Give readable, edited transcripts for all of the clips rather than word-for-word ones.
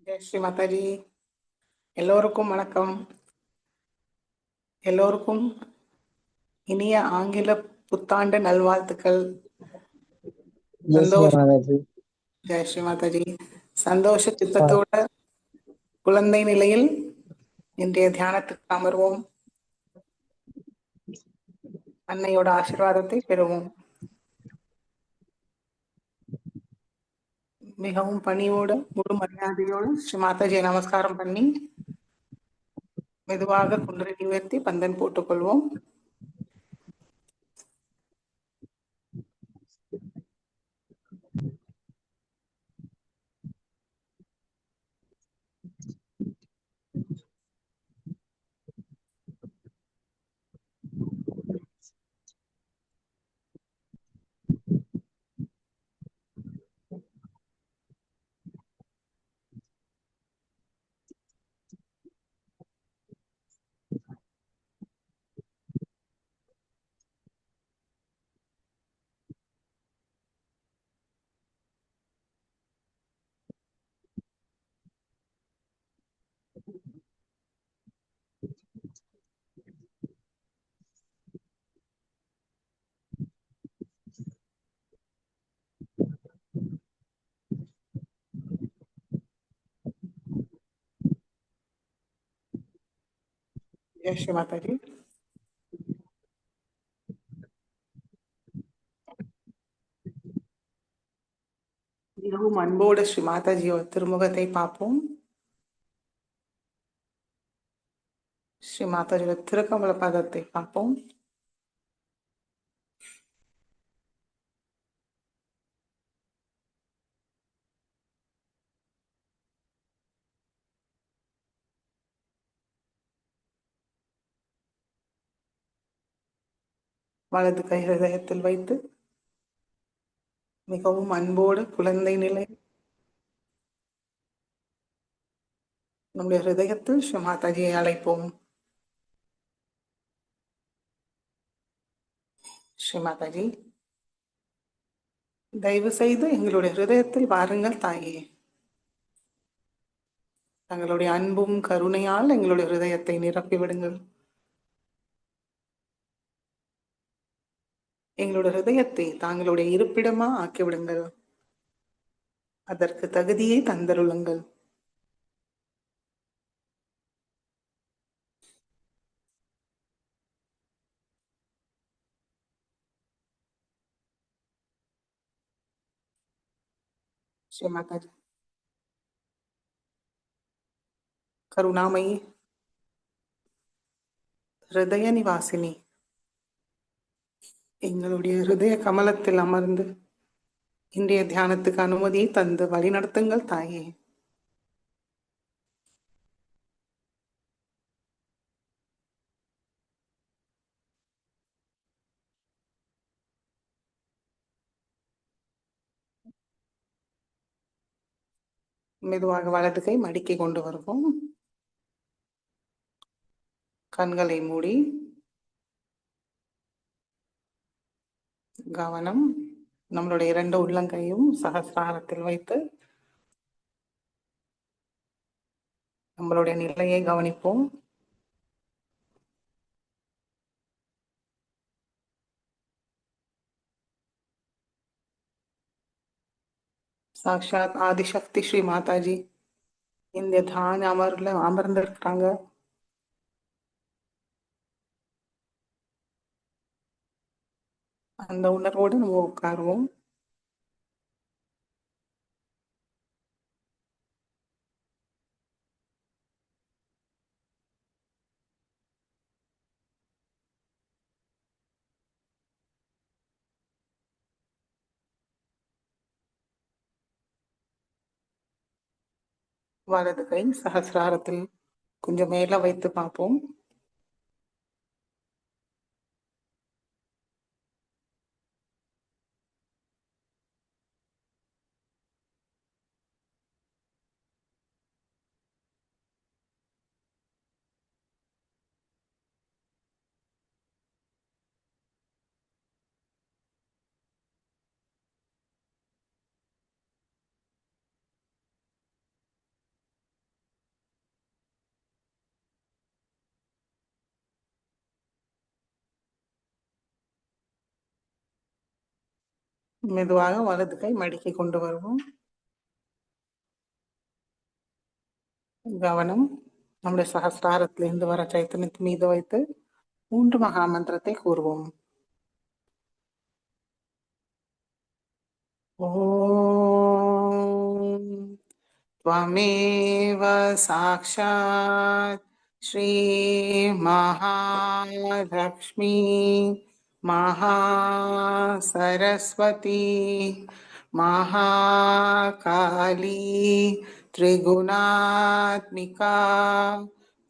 ஜெய் ஸ்ரீ மாதாஜி. எல்லோருக்கும் வணக்கம். எல்லோருக்கும் இனிய ஆங்கில புத்தாண்டு நல்வாழ்த்துக்கள். जय श्री சந்தோஷ राधा जी। ஜெய் ஸ்ரீ மாதாஜி. சந்தோஷ சித்தத்தோட குழந்தை நிலையில் இன்றைய தியானத்துக்கு அமர்வோம். அன்னையோட ஆசீர்வாதத்தை பெறுவோம். மிகவும் பணியோட முழு மரியாதையோடு ஸ்ரீ மாதாஜியை நமஸ்காரம் பண்ணி மெதுவாக குண்டலினி உயர்த்தி பந்தன் போட்டுக்கொள்வோம். ஜெய் ஸ்ரீ மாதாஜி. மிகவும் அன்போடு ஸ்ரீ மாதாஜியோட திருமுகத்தை பார்ப்போம். ஸ்ரீ மாதாஜியோட திருக்கமல பதத்தை பார்ப்போம். வலது கை ஹிருதயத்தில் வைத்து மிகவும் அன்போடு குழந்தை நிலை நம்முடைய ஹிருதயத்தில் ஸ்ரீ மாதாஜியை அழைப்போம். ஸ்ரீ மாதாஜி, தயவு செய்து எங்களுடைய ஹிருதயத்தில் வாருங்கள் தாயே. தங்களுடைய அன்பும் கருணையால் எங்களுடைய ஹிருதயத்தை நிரப்பி விடுங்கள். எங்களுடைய ஹிருதயத்தை தாங்களுடைய இருப்பிடமா ஆக்கிவிடுங்கள். அதற்கு தகுதியை தந்தருளுங்கள். ஸ்ரீ மாதாஜி, கருணாமயி, ஹிருதய நிவாசினி, எங்களுடைய ஹிருதய கமலத்தில் அமர்ந்து இன்றைய தியானத்துக்கு அனுமதியை தந்து வழிநடத்துங்கள் தாயே. மெதுவாக வலது கை மடிக்கை கொண்டு வருவோம். கண்களை மூடி கவனம் நம்மளுடைய 2 உள்ளங்கையும் சகஸ்ராரத்தில் வைத்து நம்மளுடைய நிலையை கவனிப்போம். சாக்ஷாத் ஆதிசக்தி ஸ்ரீ மாதாஜி இந்த தியான அமர்வுல அமர்ந்திருக்காங்க. அந்த உணர்வோடு நம்ம உட்காருவோம். வலது கை சகஸ்ராரத்தில் கொஞ்சம் மேல வைத்து பார்ப்போம். மெதுவாக வலது கை மடிக்கி கொண்டு வருவோம். கவனம் நம்முடைய சகஸ்ராரத்திலிருந்து வர சைத்தன்யத்தின் மீது வைத்து 3 மகா மந்திரத்தை கூறுவோம். ஓம் त्वमेव साक्षात् श्री महालक्ष्मी महासरस्वती महाकाली त्रिगुणात्मिका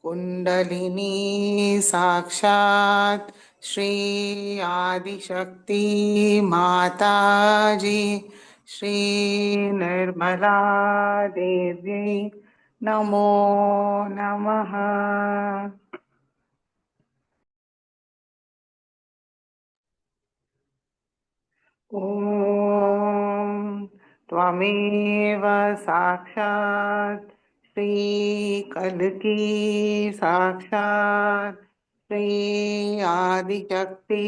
कुण्डलिनी साक्षात् श्री आदिशक्ति माताजी श्री निर्मला देव्यै नमो नमः. ॐ त्वमेव साक्षात् श्रीकल्की साक्षात् श्री आदिशक्ति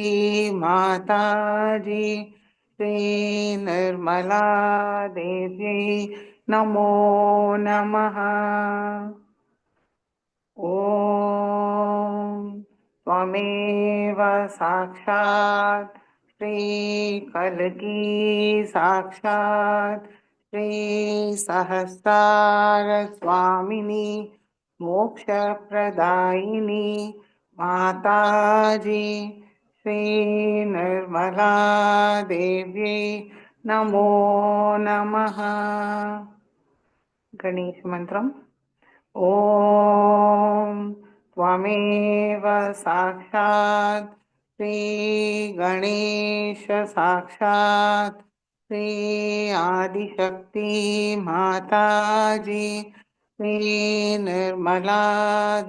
माताजी श्री निर्मला देव्यै नमो नमः. ॐ त्वमेव साक्षात् श्रीकल्की साक्षात् श्री सहस्रारस्वामिनी मोक्षप्रदायिनी माताजी श्री निर्मला देव्यै नमो नमः. गणेश मंत्रम. ॐ त्वमेव साक्षात् श्रीगणेश साक्षात् श्री आदिशक्ति माताजी श्री निर्मला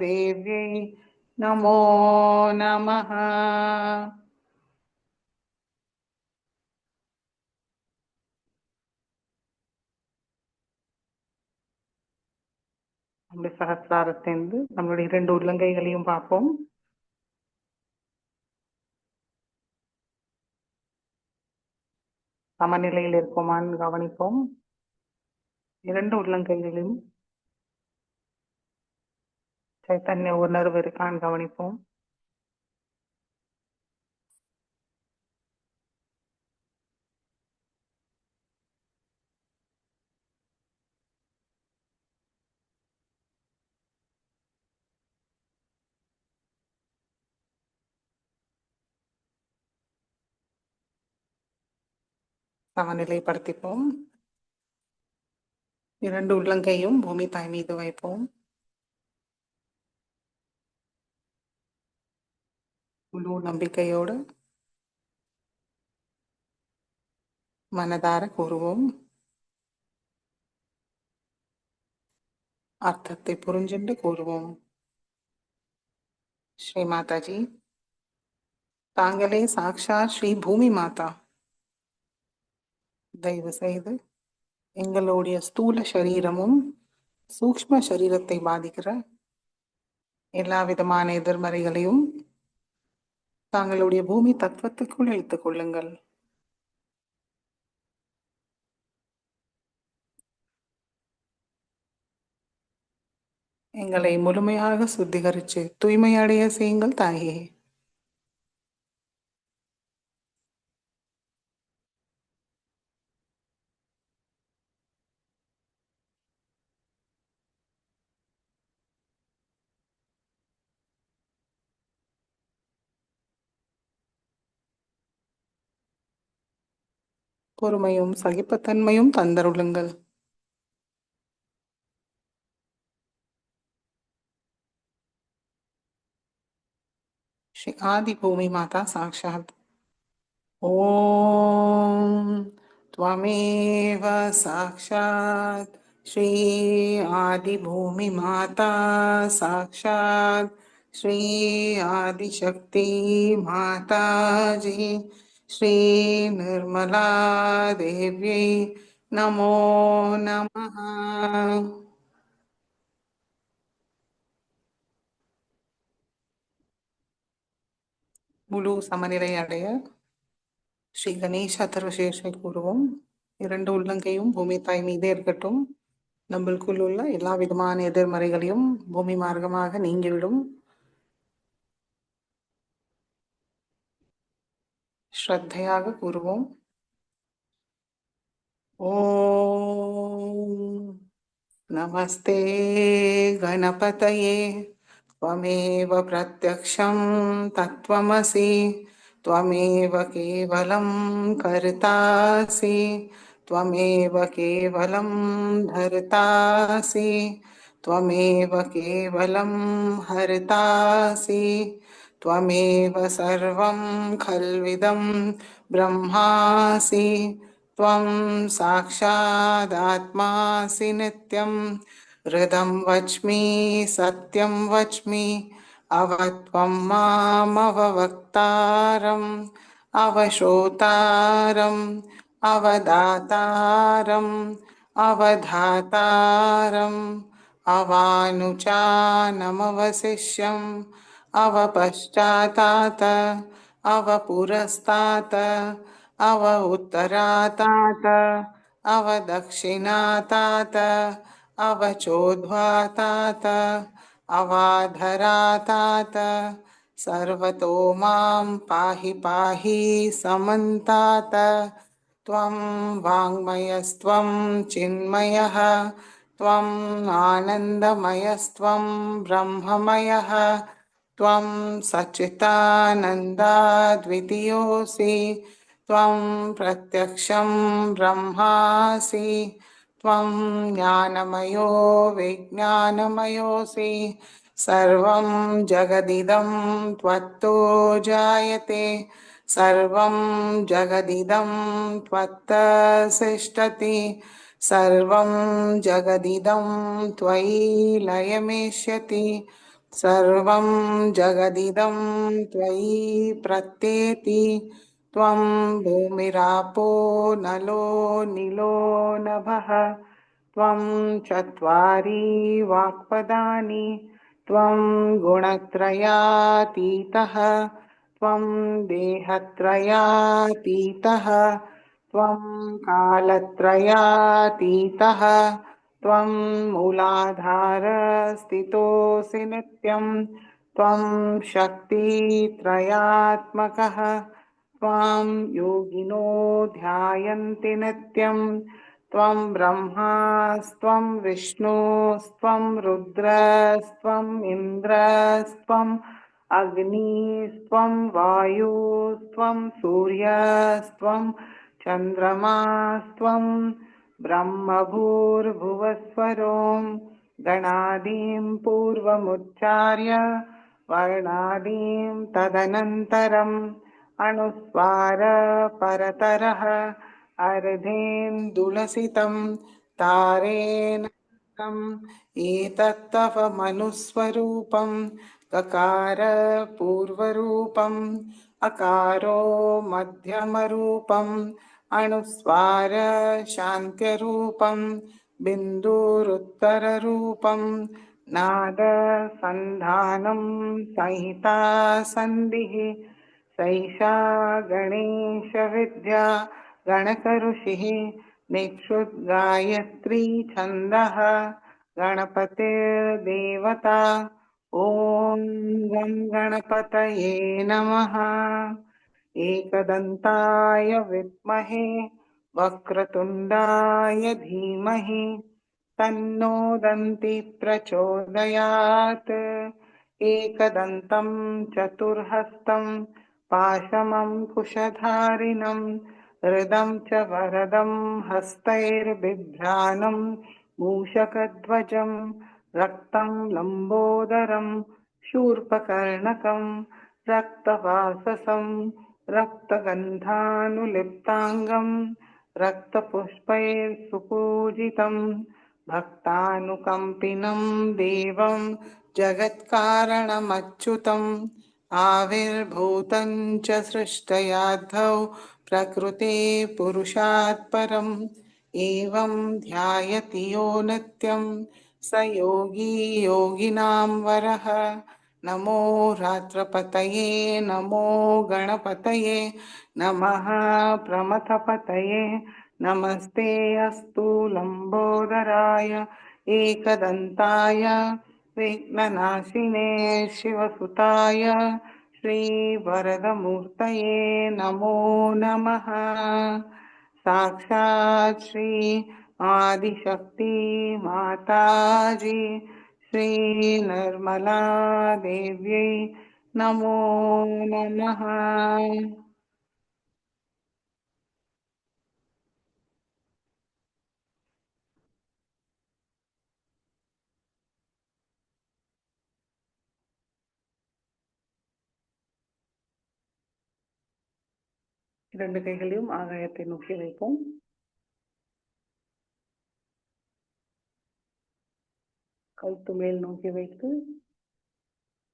देव्यै नमो नमः. நம்முடைய சகஸ்ராரத்திலிருந்து நம்மளுடைய 2 உள்ளங்கைகளையும் பார்ப்போம். சமநிலையில் இருக்குமான்னு கவனிப்போம். 2 உள்ளங்கைகளிலும் சைத்தன்ய உணர்வு இருக்கான்னு கவனிப்போம். சமநிலைப்படுத்திப்போம். 2 உள்ளங்கையும் பூமி தாய் மீது வைப்போம். முழு நம்பிக்கையோடு மனதார கூறுவோம். அர்த்தத்தை புரிஞ்சுண்டு கூறுவோம். ஸ்ரீ மாதாஜி, தாங்களே சாக்ஷாத் ஸ்ரீ பூமி மாதா. தயவு செய்து எங்களுடைய ஸ்தூல சரீரமும் சூக்ஷ்ம சரீரத்தை பாதிக்கிற எல்லா விதமான எதிர்மறைகளையும் தாங்களுடைய பூமி தத்துவத்துக்குள் இழுத்துக் கொள்ளுங்கள். எங்களை முழுமையாக சுத்திகரித்து தூய்மையடைய செய்யுங்கள் தாயே. பொறுமையும் சகிப்புத்தன்மையும் தந்தருளுங்கள். श्री आदि भूमि माता साक्षात. ओम त्वमेव साक्षात श्री आदि भूमि माता साक्षात श्री आदि शक्ति माता जी श्री निर्मला देव्यै नमो नमः. முழு சமநிலை அடைய ஸ்ரீ கணேஷ அதர்வசேஷை கூறுவோம். இரண்டு உள்ளங்கையும் பூமி தாய் மீதே இருக்கட்டும். நம்மளுக்குள் உள்ள எல்லா விதமான எதிர்மறைகளையும் பூமி மார்க்கமாக நீங்கிவிடும். ஸ்ரத்தையாக கூறுவோம். ஓம் நமஸ்தே கணபதயே त्वमेव प्रत्यक्षं तत्त्वमसि त्वमेव केवलं कर्तासि त्वमेव केवलं धर्तासि त्वमेव केवलं हर्तासि त्वमेव सर्वं खल्विदं ब्रह्मासि त्वं साक्षादात्मासि नित्यं हृदं वच्मि सत्यं वच्मि अवत्वं मामवक्तारम् अवश्रोतारम् अवदातारम् अवधातारम् अवानुचानमवशिष्यम् अवपश्चातात अवपुरस्तात् अव उत्तरातात अवदक्षिणातात अवचोद्ध्वातात अवाधरातात सर्वतो मां पाहि पाहि समन्तात् त्वं वाङ्मयस्त्वं चिन्मयः त्वम् आनन्दमयस्त्वं ब्रह्ममयः त्वं सच्चिदानन्दाद्वितीयोऽसि त्वं प्रत्यक्षं ब्रह्मासि त्वं ज्ञानमयो विज्ञानमयोऽसि सर्वं जगदिदं त्वत्तो जायते सर्वं जगदिदं त्वत्तसिष्ठति सर्वं जगदिदं त्वयि लयमेष्यति सर्वं जगदिदं त्वयि प्रत्येति त्वं भूमिरापो नलो निलो नभः त्वं चत्वारि वाक्पदानि त्वं गुणत्रयातीतः त्वं देहत्रयातीतः त्वं कालत्रयातीतः त्वं मूलाधारस्थितोऽसि नित्यं त्वं शक्तित्रयात्मकः त्वां योगिनो ध्यायन्ति नित्यं त्वं ब्रह्मास्त्वं विष्णुस्त्वं रुद्रस्त्वम् इन्द्रस्त्वम् अग्निस्त्वं वायुस्त्वं सूर्यस्त्वं चन्द्रमास्त्वं ब्रह्मभूर्भुवस्वरों गणादीं पूर्वमुच्चार्य वर्णादीं तदनन्तरम् अनुस्वार परतरः अर्धेन्दुलसितं तारेण एतत्तव मनुस्वरूपं ककार पूर्वरूपम् अकारो मध्यमरूपम् अनुस्वार शान्त्यरूपं बिन्दुरुत्तररूपं नाद सन्धानं संहिता सन्धिः सैषा गणेशविद्या गणकऋषिः निक्षुद्गायत्री छन्दः गणपतिर्देवता ॐ गं गणपतये नमः एकदन्ताय विद्महे वक्रतुण्डाय धीमहि तन्नो दन्ति प्रचोदयात् एकदन्तं चतुर्हस्तं पाशमङ्कुशधारिणं हृदं च वरदं हस्तैर्बिभ्राणं मूषकध्वजं रक्तं लम्बोदरं शूर्पकर्णकं रक्तवाससं रक्तगन्धानुलिप्ताङ्गं रक्तपुष्पैर्सुपूजितं भक्तानुकम्पिनं देवं जगत्कारणमच्युतम् आविर्भूतं च सृष्टयाद्धौ प्रकृते पुरुषात् परम् एवं ध्यायति यो नित्यं स योगी योगिनां वरः नमो रात्रपतये नमो गणपतये नमः प्रमथपतये नमस्ते अस्तु लंबोदराय एकदन्ताय विघ्ननाशिने शिवसुताय श्रीवरदमूर्तये नमो नमः। साक्षात् श्री आदिशक्ति माताजी श्री निर्मला देव्यै नमो नमः। இரண்டு கைகளையும் ஆகாயத்தை நோக்கி வைப்போம். கழுத்து மேல் நோக்கி வைத்து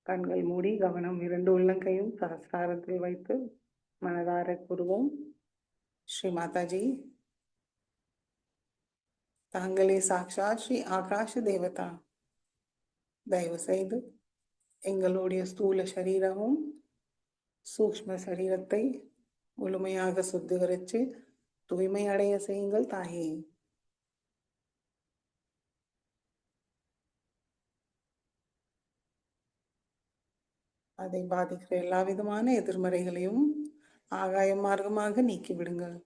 கண்கள் மூடி கவனம் இரண்டு உள்ளங்கையும் சகஸ்ராரத்தில் வைத்து மனதார கூறுவோம். ஸ்ரீ மாதாஜி, தாங்களே சாக்ஷாத் ஸ்ரீ ஆகாஷ தேவதா. தயவு செய்து எங்களுடைய ஸ்தூல சரீரமும் சூக்ஷ்ம சரீரத்தை முழுமையாக சுத்திகரித்து தூய்மை அடைய செய்யுங்கள் தாயே. அதை பாதிக்கிற எல்லா விதமான எதிர்மறைகளையும் ஆகாய மார்க்கமாக நீக்கிவிடுங்கள்.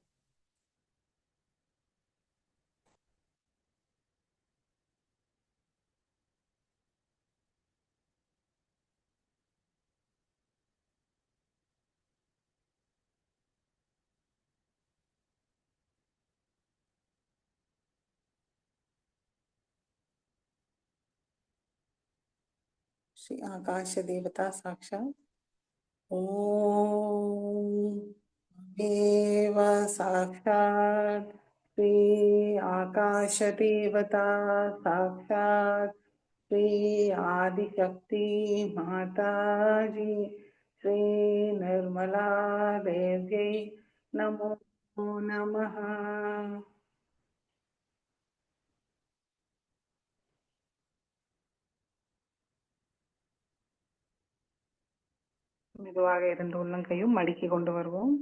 श्री आकाश देवता साक्षात ओम देव साक्षात श्री आकाश देवता साक्षात श्री आदिशक्ति माता जी श्री निर्मला देव्यै नमो नमः। மெதுவாக இரண்டு உள்ளங்கையும் மடக்கி கொண்டு வருவோம்.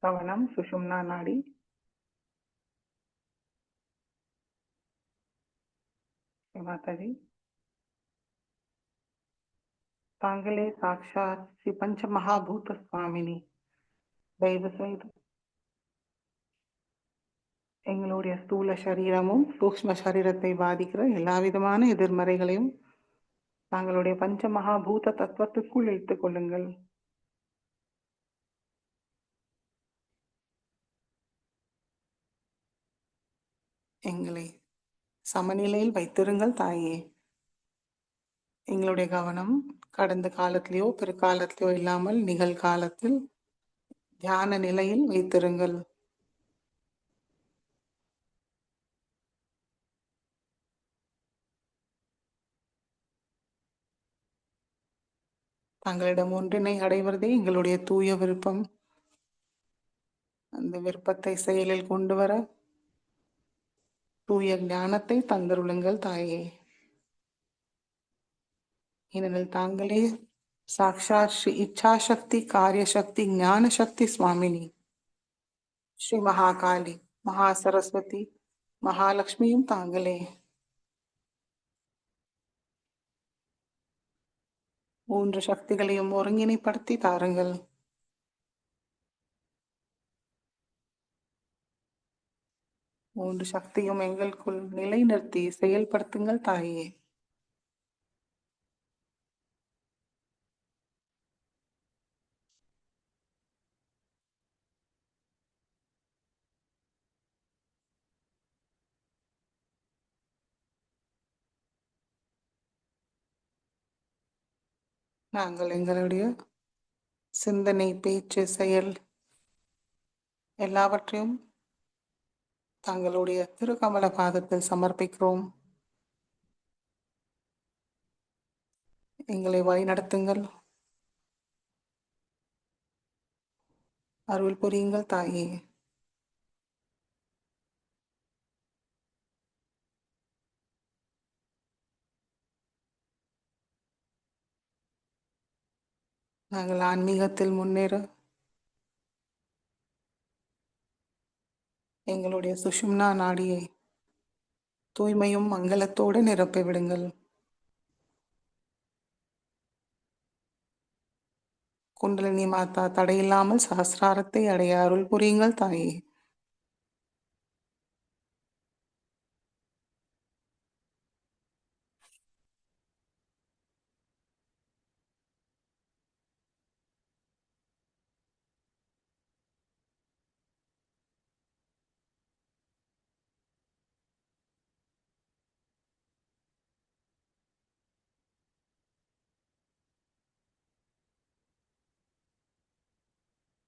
கவனம் சுஷும்னா நாடி. மாதாஜி, தாங்களே சாக்ஷாத் ஸ்ரீ பஞ்ச மகாபூத சுவாமினி. தயவு செய்து எங்களுடைய ஸ்தூல சரீரமும் சூக்ஷ்ம சரீரத்தை பாதிக்கிற எல்லா விதமான எதிர்மறைகளையும் தாங்களுடைய பஞ்ச மகாபூத தத்துவத்துக்குள் இழுத்துக் கொள்ளுங்கள். எங்களை சமநிலையில் வைத்திருங்கள் தாயே. எங்களுடைய கவனம் கடந்த காலத்திலேயோ பிற்காலத்திலேயோ இல்லாமல் நிகழ்காலத்தில் தியான நிலையில் வைத்திருங்கள். தங்களிடம் ஒன்றினை அடைவதே எங்களுடைய தூய விருப்பம். அந்த விருப்பத்தை செயலில் கொண்டு வர தூய ஞானத்தை தந்தருளுங்கள் தாயே. ஏனெனில் தாங்களே சாக்ஷாத் ஸ்ரீ இச்சாசக்தி காரியசக்தி ஞான சக்தி சுவாமினி. ஸ்ரீ மகாகாளி மகா சரஸ்வதி மகாலட்சுமியும் தாங்களே. மூன்று சக்திகளையும் ஒருங்கிணைப்படுத்தி தாருங்கள். மூன்று சக்தியும் எங்களுக்குள் நிலைநிறுத்தி செயல்படுத்துங்கள் தாயே. நாங்கள் எங்களுடைய சிந்தனை பேச்சு செயல் எல்லாவற்றையும் தங்களுடைய திருக்கமல பாதத்தில் சமர்ப்பிக்கிறோம். எங்களை வழிநடத்துங்கள், அருள் புரியுங்கள் தாயே. நாங்கள் ஆன்மீகத்தில் முன்னேற எங்களுடைய சுஷும்னா நாடியை தூய்மையும் மங்களத்தோடு நிரப்பி விடுங்கள். குண்டலினி மாதா தடையில்லாமல் சகசிராரத்தை அடைய அருள் புரியுங்கள் தாயே.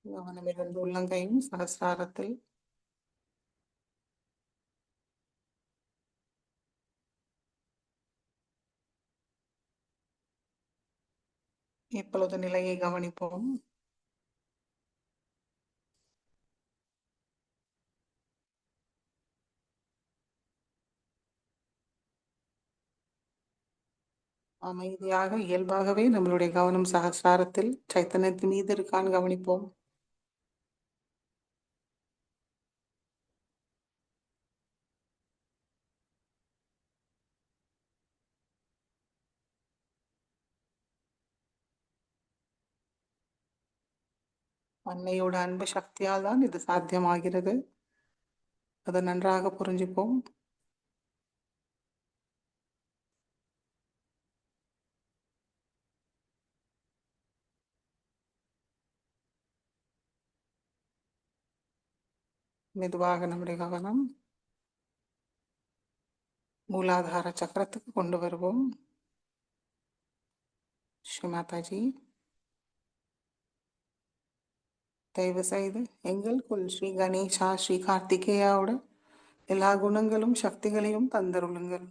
கவனம் இரண்டு உள்ளங்கையும் சகசிராரத்தில். இப்பொழுது நிலையை கவனிப்போம். அமைதியாக இயல்பாகவே நம்மளுடைய கவனம் சகசிராரத்தில் சைத்தன்யத்தின் மீது இருக்கான்னு கவனிப்போம். அன்னையோட அன்பு சக்தியால் தான் இது சாத்தியமாகிறது. அதை நன்றாக புரிஞ்சுப்போம். மெதுவாக நம்முடைய கவனம் மூலாதார சக்கரத்துக்கு கொண்டு வருவோம். ஸ்ரீ மாதாஜி, தயவு செய்து எங்களுக்குள் ஸ்ரீ கணேசா ஸ்ரீ கார்த்திகேயாவோட எல்லா குணங்களும் சக்திகளையும் தந்தருளுங்கள்.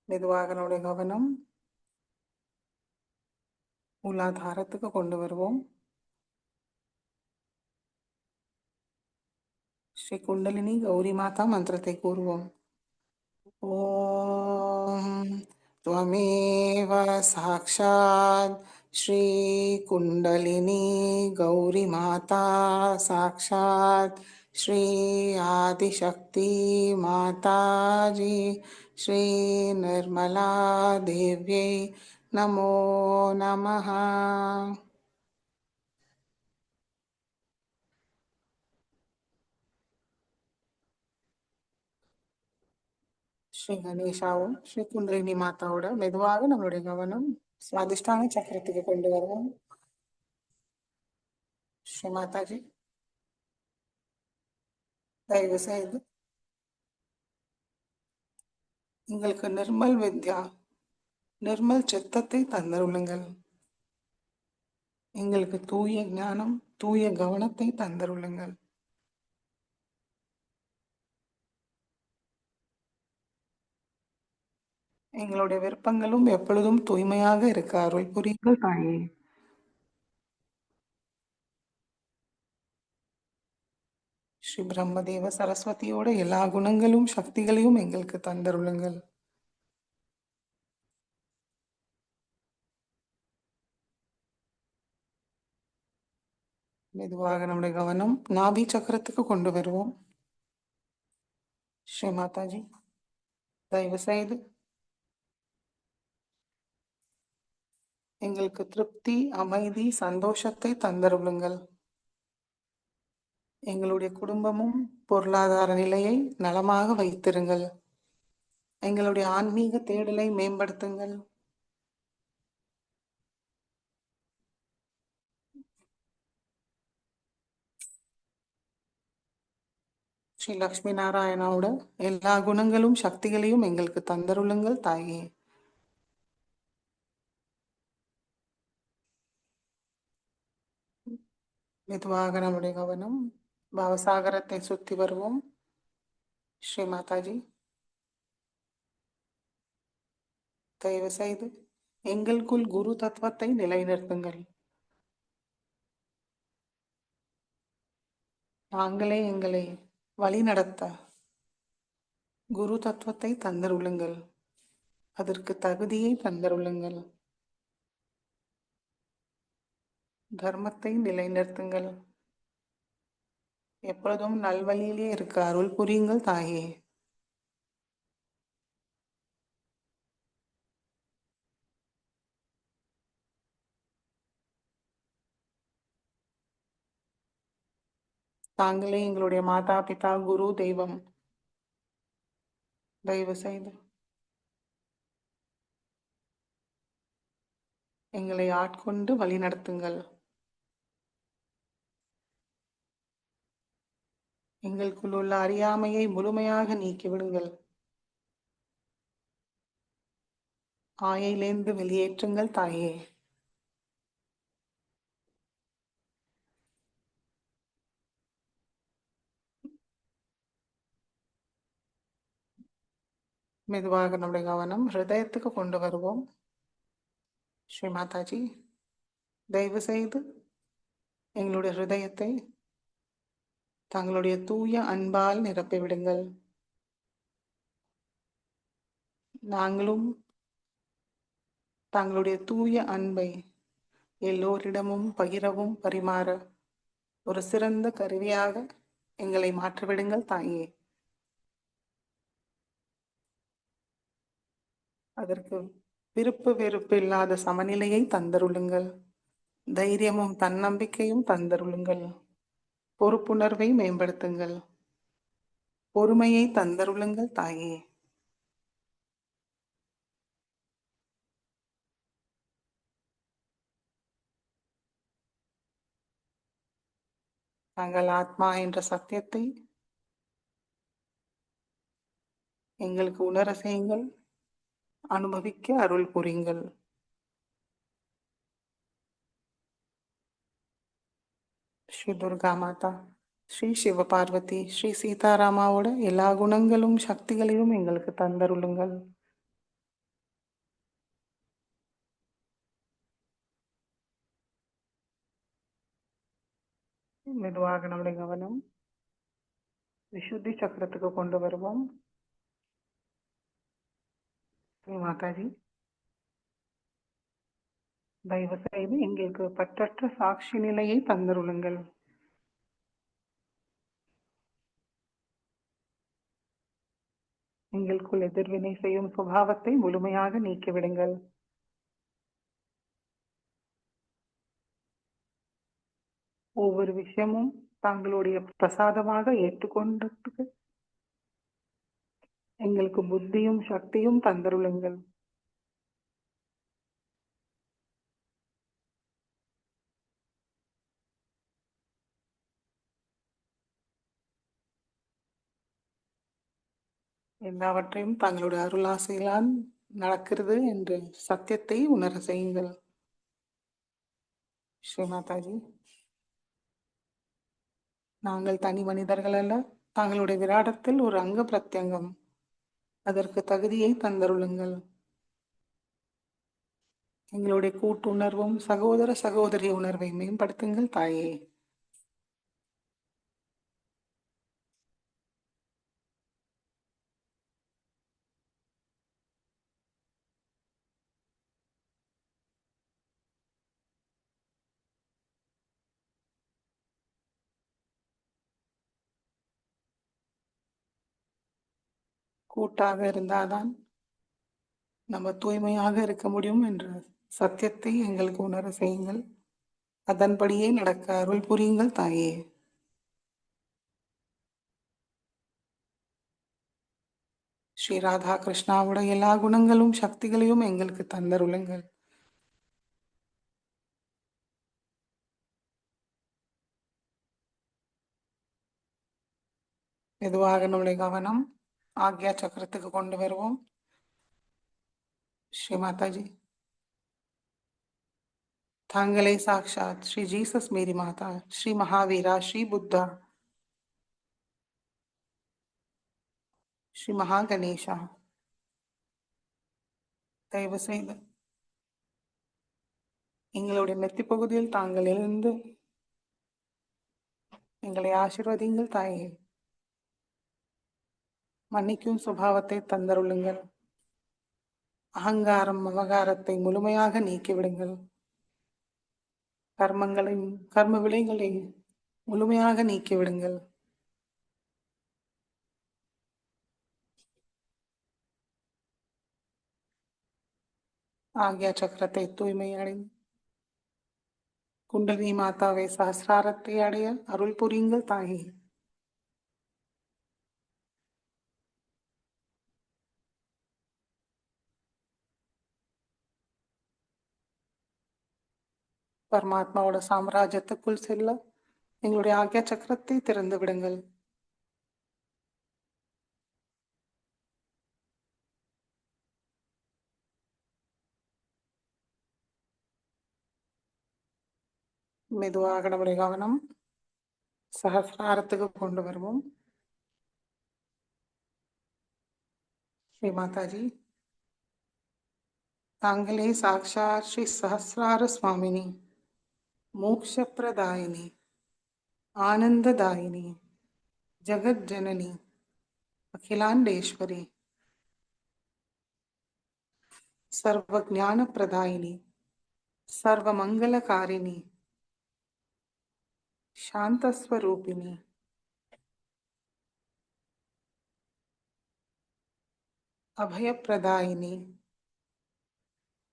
மெதுவாக நம்முடைய கவனம் மூலாதாரத்துக்கு கொண்டு வருவோம். ஸ்ரீ குண்டலினி கௌரி மாதா மந்திரத்தை கூறுவோம். ஓம் त्वमेव साक्षात् श्री कुंडलिनी गौरी माता साक्षात् श्री आदिशक्ति माता जी श्री निर्मला देव्यै नमो नमः. ஸ்ரீ கணேஷாவும் ஸ்ரீ குண்டலினி மாதாவோட மெதுவாக நம்மளுடைய கவனம் சுவாதிஷ்டான சக்கரத்துக்கு கொண்டு வருவோம். ஸ்ரீ மாதாஜி, தயவு செய்து எங்களுக்கு நிர்மல் வித்யா நிர்மல் சித்தத்தை தந்தருளுங்கள். எங்களுக்கு தூய ஞானம் தூய கவனத்தை தந்தருளுங்கள். எங்களுடைய விருப்பங்களும் எப்பொழுதும் தூய்மையாக இருக்க அருள் புரியுங்கள் தாயே. ஸ்ரீ பிரம்மதேவ சரஸ்வதியோட எல்லா குணங்களும் சக்திகளையும் எங்களுக்கு தந்தருளுங்கள். மெதுவாக நம்முடைய கவனம் நாபி சக்கரத்துக்கு கொண்டு வருவோம். ஸ்ரீ மாதாஜி, தயவு செய்து எங்களுக்கு திருப்தி அமைதி சந்தோஷத்தை தந்தருளுங்கள். எங்களுடைய குடும்பமும் பொருளாதார நிலையை நலமாக வைத்திருங்கள். எங்களுடைய ஆன்மீக தேடலை மேம்படுத்துங்கள். ஸ்ரீ லக்ஷ்மி நாராயணாவோட எல்லா குணங்களும் சக்திகளையும் எங்களுக்கு தந்தருளுங்கள் தாயே. மெதுவாக நம்முடைய கவனம் பவசாகரத்தை சுத்தி வருவோம். ஸ்ரீ மாதாஜி, தயவு செய்து எங்களுக்குள் குரு தத்துவத்தை நிலைநிறுத்துங்கள். நாங்களே எங்களை வழிநடத்த குரு தத்துவத்தை தந்தருளுங்கள். அதற்கு தகுதியை தந்தருளுங்கள். தர்மத்தை நிலைநிறுத்துங்கள். எப்பொழுதும் நல்வழியிலே இருக்க அருள் புரியுங்கள் தாயே. தாங்களே எங்களுடைய மாதா பிதா குரு தெய்வம். தயவு செய்து எங்களை ஆட்கொண்டு வழிநடத்துங்கள். எங்களுக்குள் உள்ள அறியாமையை முழுமையாக நீக்கிவிடுங்கள். ஆயையிலிருந்து வெளியேற்றுங்கள் தாயே. மெதுவாக நம்முடைய கவனம் ஹிருதயத்துக்கு கொண்டு வருவோம். ஸ்ரீ மாதாஜி, தயவு செய்து எங்களுடைய ஹிருதயத்தை தங்களுடைய தூய அன்பால் நிரப்பிவிடுங்கள். நாங்களும் தங்களுடைய தூய அன்பை எல்லோரிடமும் பகிரவும் பரிமாற ஒரு சிறந்த கருவியாக எங்களை மாற்றிவிடுங்கள் தாயே. அதற்கு விருப்பு வெறுப்பு இல்லாத சமநிலையை தந்தருளுங்கள். தைரியமும் தன்னம்பிக்கையும் தந்தருளுங்கள். பொறுப்புணர்வை மேம்படுத்துங்கள். பொறுமையை தந்தருளுங்கள் தாயே. தாங்கள் ஆத்மா என்ற சத்தியத்தை எங்களுக்கு உணர செய்யுங்கள். அனுபவிக்க அருள் புரியுங்கள். ஸ்ரீ துர்கா மாதா, ஸ்ரீ சிவபார்வதி, ஸ்ரீ சீதாராமாவோட எல்லா குணங்களும் சக்திகளையும் எங்களுக்கு தந்தருளுங்கள். மெதுவாக நம்முடைய கவனம் விசுத்தி சக்கரத்துக்கு கொண்டு வருவோம். ஸ்ரீ மாதாஜி, தயவு செய்து எங்களுக்கு பற்றற்ற சாட்சி நிலையை தந்தருளுங்கள். எங்களுக்குள் எதிர்வினை செய்யும் சுபாவத்தை முழுமையாக நீக்கிவிடுங்கள். ஒவ்வொரு விஷயமும் தங்களுடைய பிரசாதமாக ஏற்றுக்கொண்டதுக்கு எங்களுக்கு புத்தியும் சக்தியும் தந்தருளுங்கள். எல்லாவற்றையும் தங்களுடைய அருளாசையிலான் நடக்கிறது என்ற சத்தியத்தை உணர செய்யுங்கள். ஸ்ரீ மாதாஜி, நாங்கள் தனி மனிதர்கள் அல்ல. தங்களுடைய விராடத்தில் ஒரு அங்க பிரத்யங்கம். அதற்கு தகுதியை தந்தருளுங்கள். எங்களுடைய கூட்டுணர்வும் சகோதர சகோதரி உணர்வை மேம்படுத்துங்கள் தாயே. கூட்டாக இருந்தால்தான் நம்ம தூய்மையாக இருக்க முடியும் என்ற சத்தியத்தை எங்களுக்கு உணர செய்யுங்கள். அதன்படியே நடக்க அருள் புரியுங்கள் தாயே. ஸ்ரீ ராதா கிருஷ்ணாவோட எல்லா குணங்களும் சக்திகளையும் எங்களுக்கு தந்தருளுங்கள். மெதுவாக நம்முடைய கவனம் ஆக்யா சக்கரத்துக்கு கொண்டு வருவோம். ஸ்ரீ மாதாஜி, தாங்களே சாக்ஷாத் ஸ்ரீ ஜீசஸ் மேரி மாதா, ஸ்ரீ மகாவீரா, ஸ்ரீ புத்தா, ஸ்ரீ மகா கணேஷா, தயவு செய்து எங்களுடைய நெத்தி பகுதியில் தாங்கள் எழுந்து எங்களை ஆசீர்வதிங்கள் தாயே. மன்னிக்கும் சுபாவத்தை தந்தருளுங்கள். அகங்காரம் மமகாரத்தை முழுமையாக நீக்கிவிடுங்கள். கர்ம விளைகளை முழுமையாக நீக்கிவிடுங்கள். ஆக்யா சக்கரத்தை தூய்மை அடைந்து குண்டலினி மாதாவை சஹசிராரத்தை அடைய அருள் புரியுங்கள் தாயே. பரமாத்மாவோட சாம்ராஜ்யத்துக்குள் செல்ல எங்களுடைய ஆக்யா சக்கரத்தை திறந்து விடுங்கள். மெதுவாக நம்முடைய கவனம் சஹசிராரத்துக்கு கொண்டு வருவோம். ஸ்ரீ மாதாஜி, தாங்களே சாக்ஷாத் ஸ்ரீ சஹசிரார சுவாமினி, மோக்ஷப்பிரதாயினி, ஆனந்ததாயினி, ஜகத் ஜனனி, அகிலாண்டேஸ்வரி, सर्व ज्ञान प्रदायिनी, सर्व मंगलकारिणी, शांत स्वरूपिणी, अभय प्रदायिनी,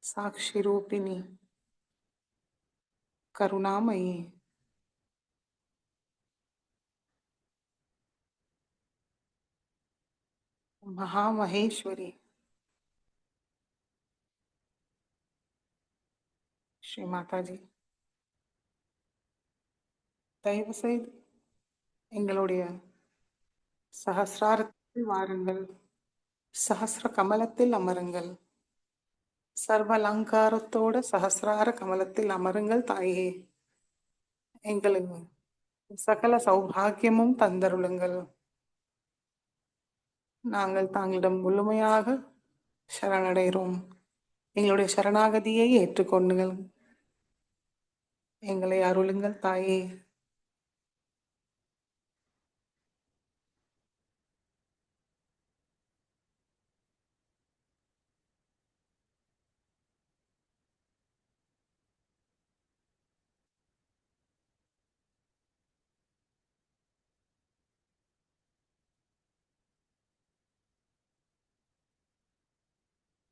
साक्षी रूपिणी, करुणामयी, महामहेश्वरी, श्री माता जी, தயவு செய்து எங்களுடைய சஹசிராரத்தில் வாருங்கள். சஹசிர கமலத்தில் அமருங்கள். சர்வ அலங்காரத்தோட சஹசிரார கமலத்தில் அமருங்கள் தாயே. எங்களுக்கு சகல சௌபாகியமும் தந்தருளுங்கள். நாங்கள் தாங்களிடம் முழுமையாக சரணடைகிறோம். எங்களுடைய சரணாகதியை ஏற்றுக்கொண்டுங்கள். எங்களை அருளுங்கள் தாயே.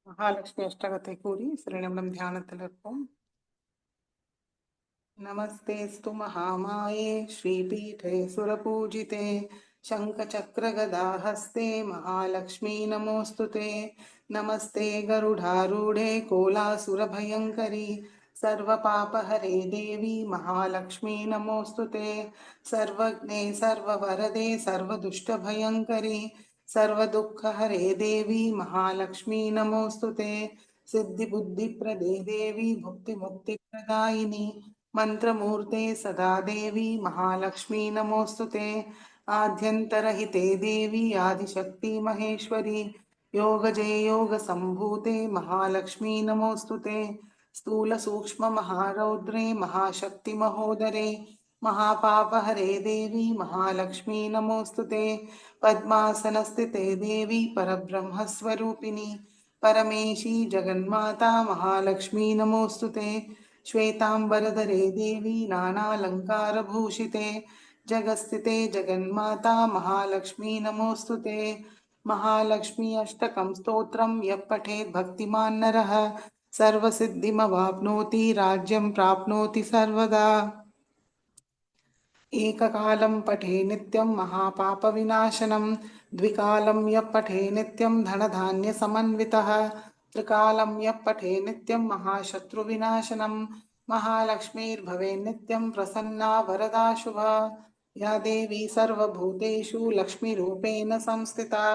மகாலட்சுமி அஷ்டகத்தை கூறி சில நிமிடம் தியானத்தில் இருப்போம். नमस्तेस्तु महामाये श्रीपीठे सुरपूजिते शङ्खचक्रगदाहस्ते महालक्ष्मी नमोऽस्तुते। नमस्ते गरुडारूढे कोलासुरभयङ्करी सर्वपापहरे देवी महालक्ष्मी नमोऽस्तुते। सर्वज्ञे सर्ववरदे सर्वदुष्टभयङ्करी सर्वदुःखहरे देवी महालक्ष्मी नमोऽस्तुते। सिद्धिबुद्धिप्रदे देवी भुक्तिमुक्तिप्रदायिनी मंत्रमूर्ते सदा देवी महालक्ष्मी नमोस्तुते। आद्यन्तरहिते देवी आदिशक्ति महेश्वरी योगजे योग संभूते महालक्ष्मी नमोस्तुते। स्थूल सूक्ष्म महारौद्रे महाशक्ति महोदरे महापापहरे देवी महालक्ष्मी नमोस्तुते। पद्मासनस्थिते देवी परब्रह्मस्वरूपिणी परमेशी जगन्माता महालक्ष्मी नमोस्तुते। श्वेतांबरधरे देवी नानालंकारभूषिते जगस्थिते जगन्माता महालक्ष्मी नमोस्तुते। महालक्ष्मी अष्टकं स्तोत्रं यः पठेत् भक्तिमान् नरः सर्वसिद्धिमवाप्नोति राज्यं प्राप्नोति सर्वदा। एककालं पठे नित्यं महापापविनाशनं द्विकालं यः पठे नित्यं धनधान्यसमन्वितः त्रिकालं यः पठे नित्यं महाशत्रुविनाशनं महालक्ष्मीर्भवे नित्यं प्रसन्ना वरदा शुभा। या देवी सर्वभूतेषु लक्ष्मीरूपेण संस्थिता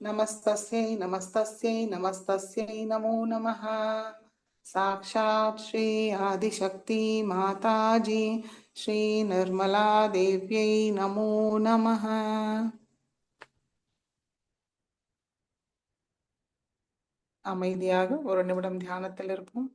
नमस्तस्यै नमस्तस्यै नमस्तस्यै नमो नमः। साक्षात् श्री आदिशक्ति माताजी श्री निर्मला देव्यै नमो नमः। அமைதியாக ஒரு நிமிடம் தியானத்தில் இருப்போம்.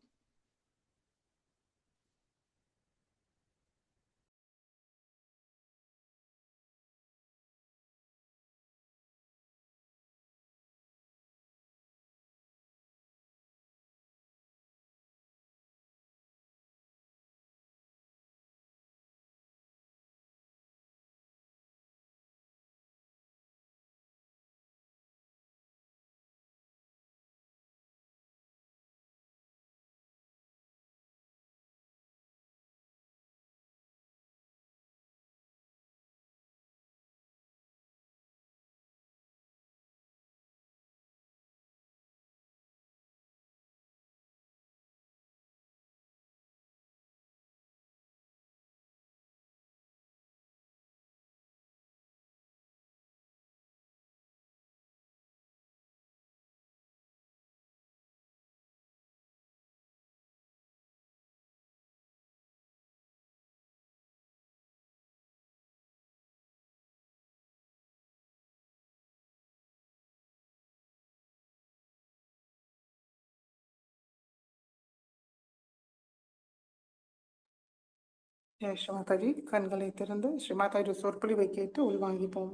ஜெய் ஸ்ரீ மாதாஜி. கண்களை திறந்து ஸ்ரீ மாதாஜி சொற்பொழிவை கேட்டு உள்வாங்கிப்போம்.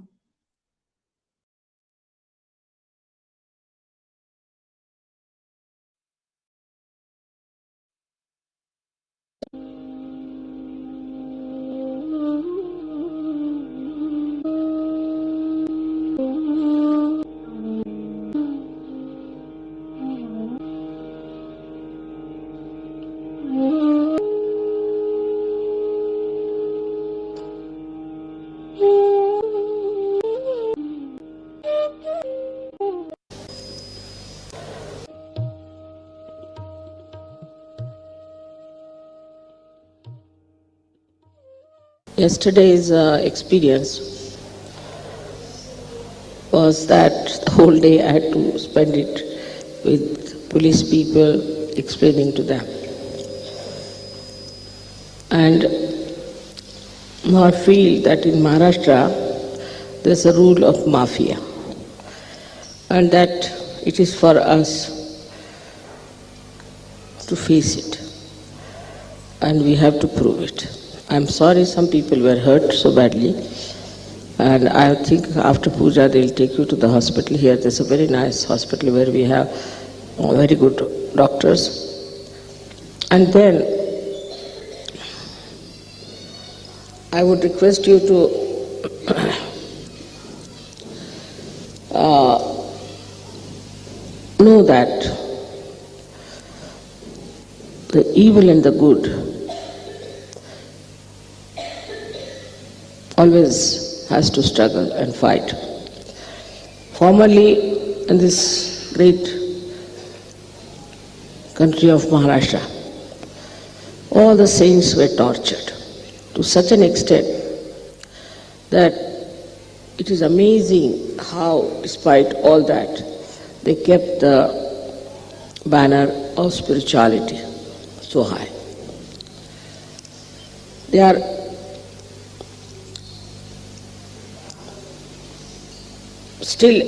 Yesterday's experience was that the whole day I had to spend it with police people explaining to them. And now I feel that in Maharashtra there's a rule of mafia, and that it is for us to face it, and we have to prove it. I'm sorry some people were hurt so badly, and I think after puja they'll take you to the hospital here. There's a very nice hospital where we have very good doctors. And then I would request you to know that the evil and the good always has to struggle and fight. Formerly, in this great country of Maharashtra, all the saints were tortured to such an extent that it is amazing how, despite all that, they kept the banner of spirituality so high. They are still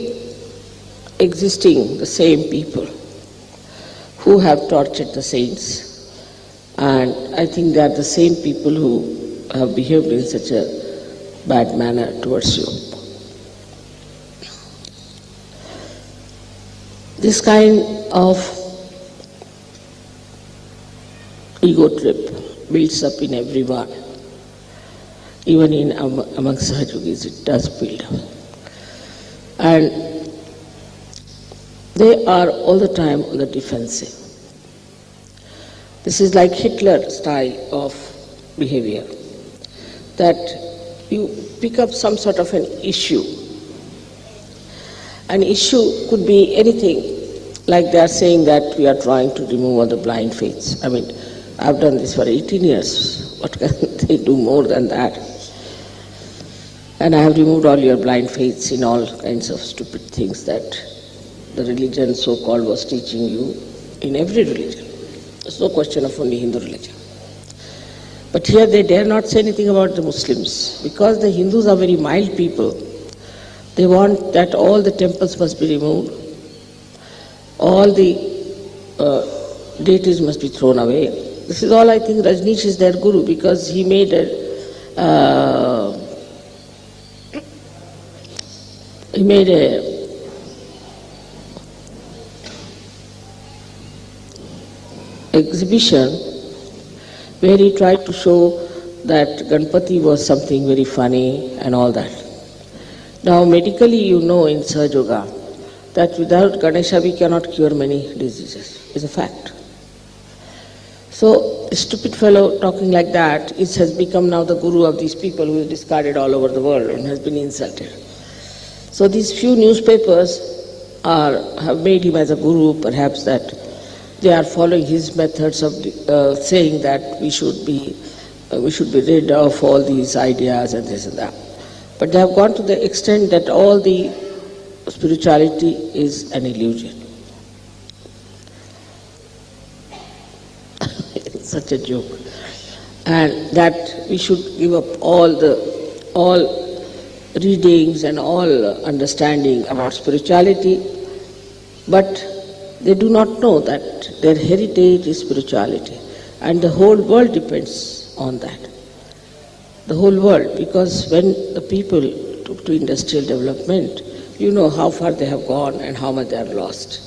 existing, the same people who have tortured the saints, and I think they are the same people who have behaved in such a bad manner towards you. This kind of ego trip builds up in everyone, even in among Sahajogis it does build up. And they are all the time on the defensive. This is like Hitler style of behavior, that you pick up some sort of an issue. An issue could be anything, like they are saying that we are trying to remove all the blind faiths. I mean, I've done this for 18 years. What can they do more than that? And I have removed all your blind faiths in all kinds of stupid things that the religion so-called was teaching you in every religion. There's no question of only Hindu religion. But here they dare not say anything about the Muslims, because the Hindus are very mild people. They want that all the temples must be removed, all the deities must be thrown away. This is all I think Rajneesh is their guru, because he made a exhibition where he tried to show that Ganpati was something very funny and all that. Now medically you know in Sahaja Yoga that without Ganesha we cannot cure many diseases. It's a fact. So a stupid fellow talking like that has become now the guru of these people who is discarded all over the world and has been insulted. So these few newspapers have made him as a guru, perhaps that they are following his methods of saying that we should be rid of all these ideas and this and that. But they have gone to the extent that all the spirituality is an illusion. It's such a joke. And that we should give up all readings and all understanding about spirituality, but they do not know that their heritage is spirituality, and the whole world depends on that. the whole world, because when the people took to industrial development, you know how far they have gone and how much they have lost,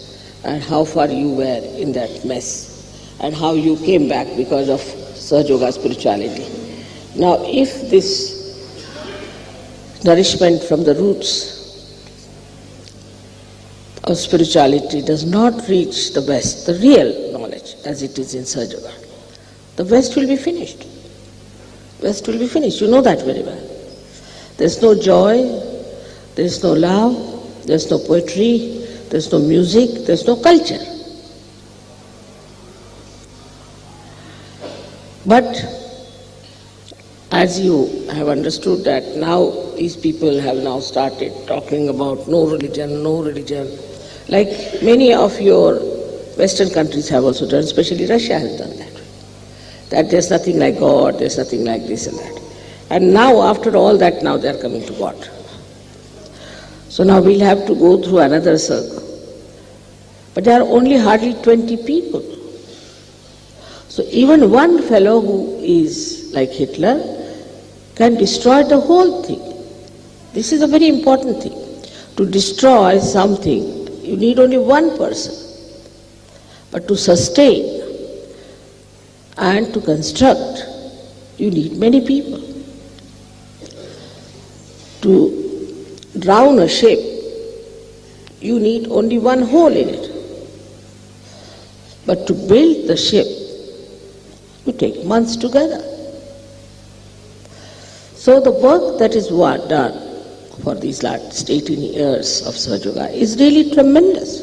and how far you were in that mess, and how you came back because of Sahaja Yoga spirituality. Now, if this nourishment from the roots of spirituality does not reach the West, the real knowledge as it is in Sahaja Yoga, the West will be finished. West will be finished. You know that very well. There's no joy, there's no love, there's no poetry, there's no music, there's no culture. But as you have understood that now these people have now started talking about no religion, like many of your Western countries have also done, especially Russia has done that. That there's nothing like God, there's nothing like this and that. And now after all that, now they are coming to God. So now we'll have to go through another circle. But there are only hardly 20 people. So even one fellow who is like Hitler can destroy the whole thing. This is a very important thing. To destroy something, you need only one person. But to sustain and to construct, you need many people. To drown a ship, you need only one hole in it. But to build the ship, you take months together. So the work that is done for these last 18 years of Sahaja Yoga is really tremendous.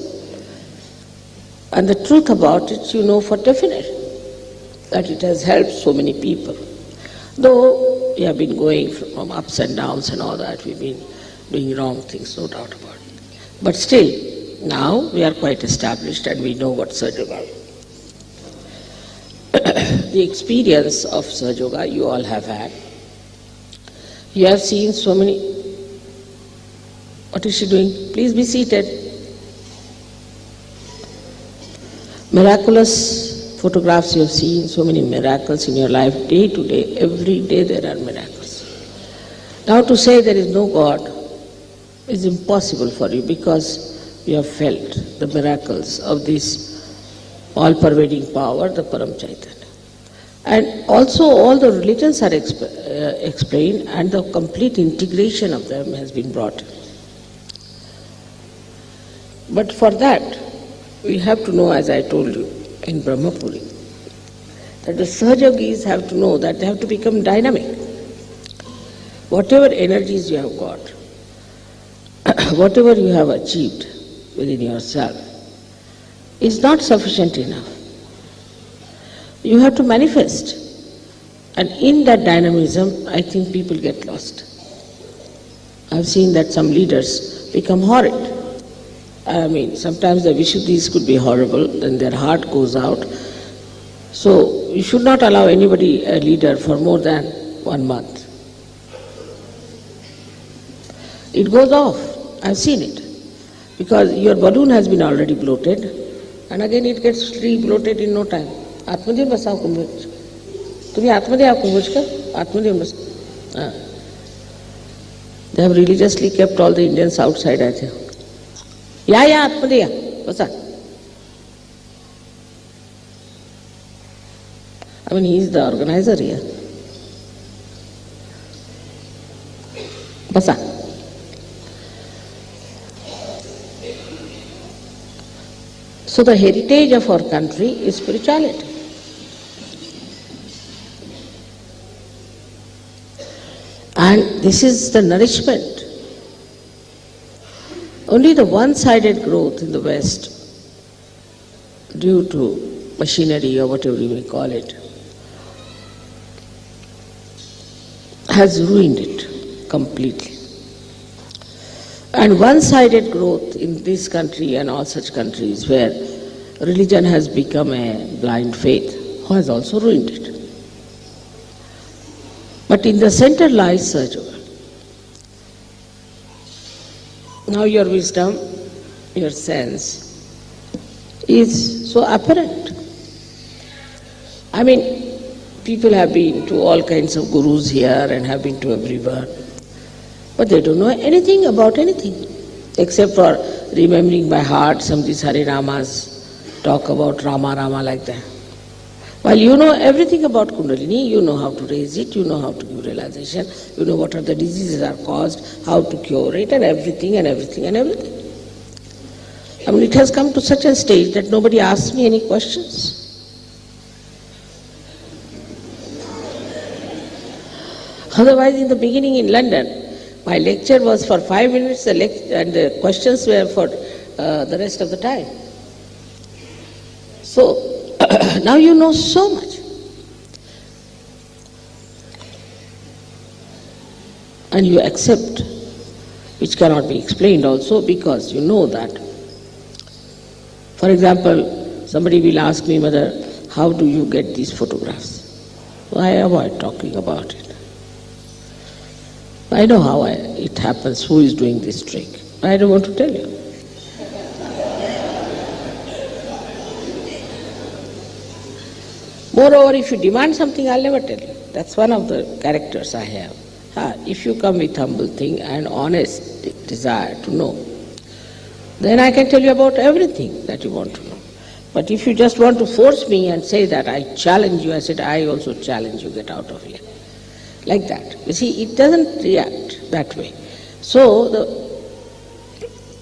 And the truth about it, you know for definite, that it has helped so many people. Though we have been going from ups and downs and all that, we've been doing wrong things, no doubt about it. But still, now we are quite established and we know what Sahaja Yoga is. The experience of Sahaja Yoga you all have had. You have seen so many... What is she doing? Please be seated. Miraculous photographs you have seen, so many miracles in your life, day to day, every day there are miracles. Now to say there is no God is impossible for you because you have felt the miracles of this all-pervading power, the Param Chaitanya. And also all the religions are explained and the complete integration of them has been brought. But for that, we have to know, as I told you, in Brahmapuri, that the Sahaja Yogis have to know that they have to become dynamic. Whatever energies you have got, whatever you have achieved within yourself, is not sufficient enough. You have to manifest. And in that dynamism, I think people get lost. I've seen that some leaders become horrid. I mean, sometimes the Vishuddhis could be horrible, then their heart goes out. So you should not allow anybody a leader for more than 1 month. It goes off. I've seen it. Because your balloon has been already bloated, and again it gets re-bloated in no time. Atmadhyam basav kumbhaj. Tumi Atmadhyam kumbhaj kar? Atmadhyam basav. They have religiously kept all the Indians outside, I think. Yeah, Atmadhyam basav. I mean, he is the organizer here. Basav. So the heritage of our country is spirituality. And this is the nourishment. Only the one-sided growth in the West, due to machinery or whatever you may call it, has ruined it completely. And one-sided growth in this country and all such countries where religion has become a blind faith has also ruined it. But in the center lies Sahaja Yoga. Now your wisdom, your sense is so apparent. I mean, People have been to all kinds of gurus here and have been to everywhere, but they don't know anything about anything, except for remembering by heart some of these Hare Ramas, talk about Rama Rama like that. While you know everything about Kundalini, you know how to raise it, you know how to give realization, you know what are the diseases are caused, how to cure it, and everything and everything and everything. I mean, it has come to such a stage that nobody asks me any questions. Otherwise, in the beginning in London, my lecture was for 5 minutes and the questions were for the rest of the time. So, now you know so much. And you accept, which cannot be explained also, because you know that. For example, somebody will ask me, Mother, how do you get these photographs? So I avoid talking about it. I know how it happens, who is doing this trick. I don't want to tell you. Moreover, if you demand something, I'll never tell you. That's one of the characters I have. If you come with humble thing and honest desire to know, then I can tell you about everything that you want to know. But if you just want to force me and say that I challenge you, I said, I also challenge you, get out of here. Like that. You see, it doesn't react that way. So,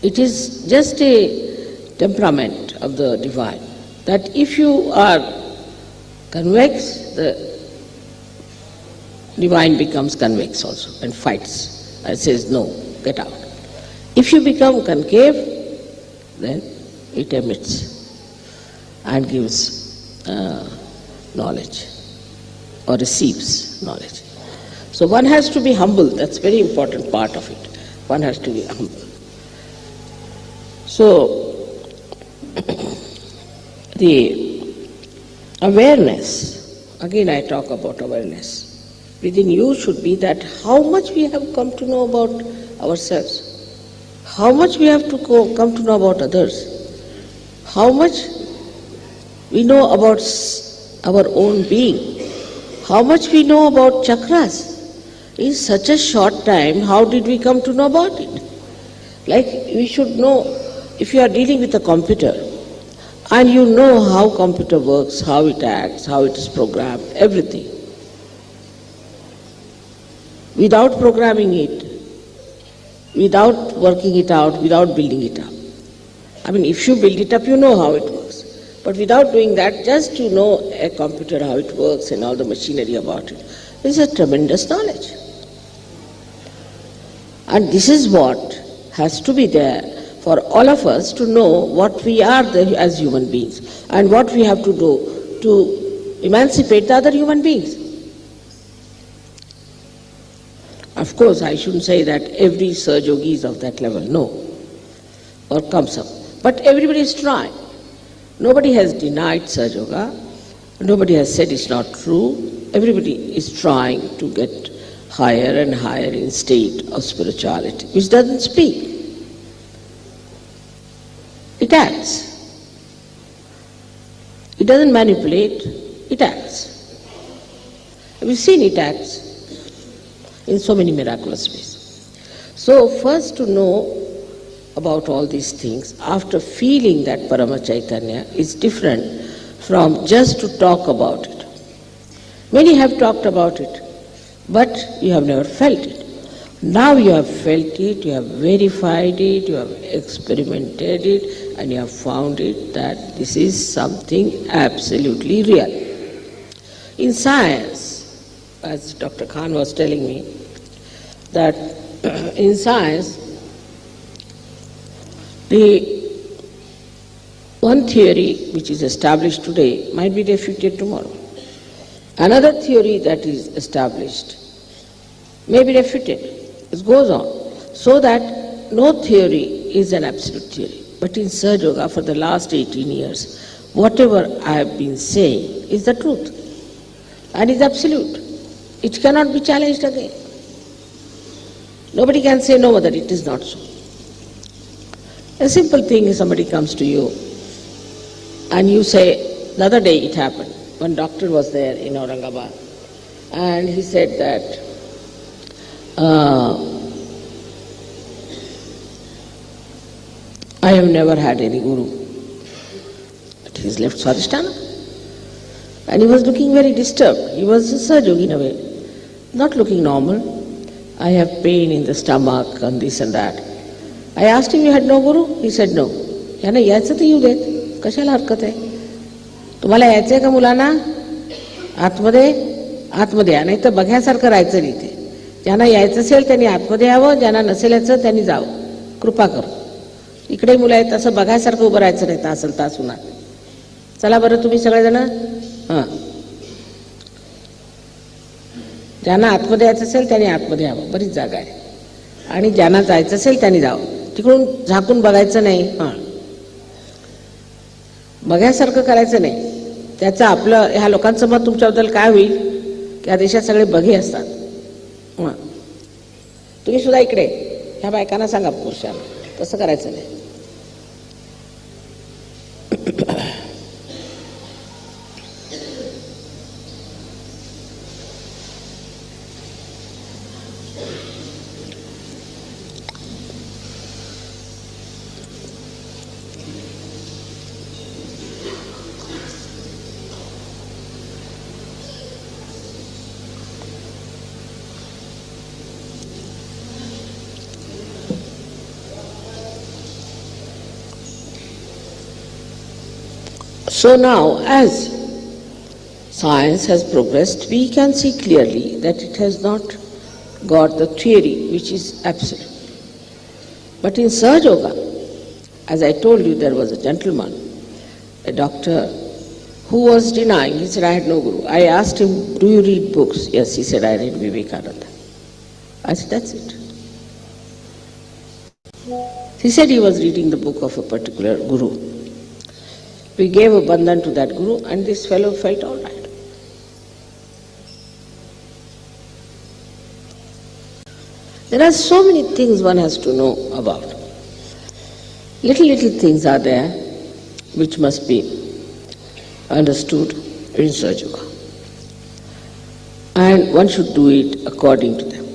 it is just a temperament of the divine, that if you are convex, the divine becomes convex also and fights and says, no, get out. If you become concave, then it emits and gives knowledge or receives knowledge. So one has to be humble, that's a very important part of it. One has to be humble. So, the awareness, again I talk about awareness, within you should be that how much we have come to know about ourselves, how much we have to come to know about others, how much we know about our own being, how much we know about chakras. In such a short time, how did we come to know about it? Like we should know, if you are dealing with a computer, and you know how computer works, how it acts, how it is programmed, everything. Without programming it, without working it out, without building it up. I mean, if you build it up, you know how it works. But without doing that, just to know a computer, how it works and all the machinery about it, is a tremendous knowledge. And this is what has to be there for all of us to know what we are as human beings and what we have to do to emancipate the other human beings. Of course, I shouldn't say that every Saj Yogi is of that level, no, or comes up. But everybody is trying. Nobody has denied Saj Yoga. Nobody has said it's not true. Everybody is trying to get higher and higher in state of spirituality, which doesn't speak. It acts. It doesn't manipulate, it acts. We've seen it acts in so many miraculous ways. So first to know about all these things, after feeling that Parama Chaitanya, is different from just to talk about it. Many have talked about it, but you have never felt it. Now you have felt it, you have verified it, you have experimented it, and you have found it that this is something absolutely real. In science, as Dr. Khan was telling me, that in science, the one theory which is established today might be refuted tomorrow. Another theory that is established may be refuted. It goes on. So that no theory is an absolute theory. But in Saj Yoga, for the last 18 years, whatever I have been saying is the truth and is absolute. It cannot be challenged again. Nobody can say, no, Mother, it is not so. A simple thing is somebody comes to you and you say, the other day it happened. one doctor was there in Aurangabad, and he said that I have never had any guru. But he's left Swadhisthana. And he was looking very disturbed. He was a Sahaja Yogi in a way, not looking normal. I have pain in the stomach and this and that. I asked him, you had no guru? He said no. याना यायचं तर येऊ देत, कशाला हरकत आहे? तुम्हाला यायचंय का मुलांना? आतमध्ये आतमध्ये या, नाही तर बघ्यासारखं राहायचं नाही ते. ज्यांना यायचं असेल त्यांनी आतमध्ये यावं, ज्यांना नसेल यायचं त्यांनी जावं. कृपा करू. इकडे मुलं आहेत असं बघायसारखं उभं राहायचं नाही तासन तास उन्हात. चला बरं तुम्ही सगळेजण. हां, ज्यांना आतमध्ये यायचं असेल त्यांनी आतमध्ये यावं, बरीच जागा आहे. आणि ज्यांना जायचं असेल त्यांनी जावं. तिकडून झाकून बघायचं नाही. हां, बघायसारखं करायचं नाही. त्याचं आपलं ह्या लोकांचं मत तुमच्याबद्दल काय होईल की या देशात सगळे बघे असतात. हां, तुम्ही सुद्धा इकडे ह्या बायकांना सांगा, पुरुषांना तसं करायचं नाही. So now, as science has progressed, we can see clearly that it has not got the theory which is absolute. But in Sahaja Yoga, as I told you, there was a gentleman, a doctor, who was denying. He said, I had no guru. I asked him, do you read books? Yes, he said, I read Vivekananda. I said, that's it. He said he was reading the book of a particular guru. We gave a bandhan to that guru, and this fellow felt all right. There are so many things one has to know about. Little things are there which must be understood in Sahaja Yoga. And one should do it according to them,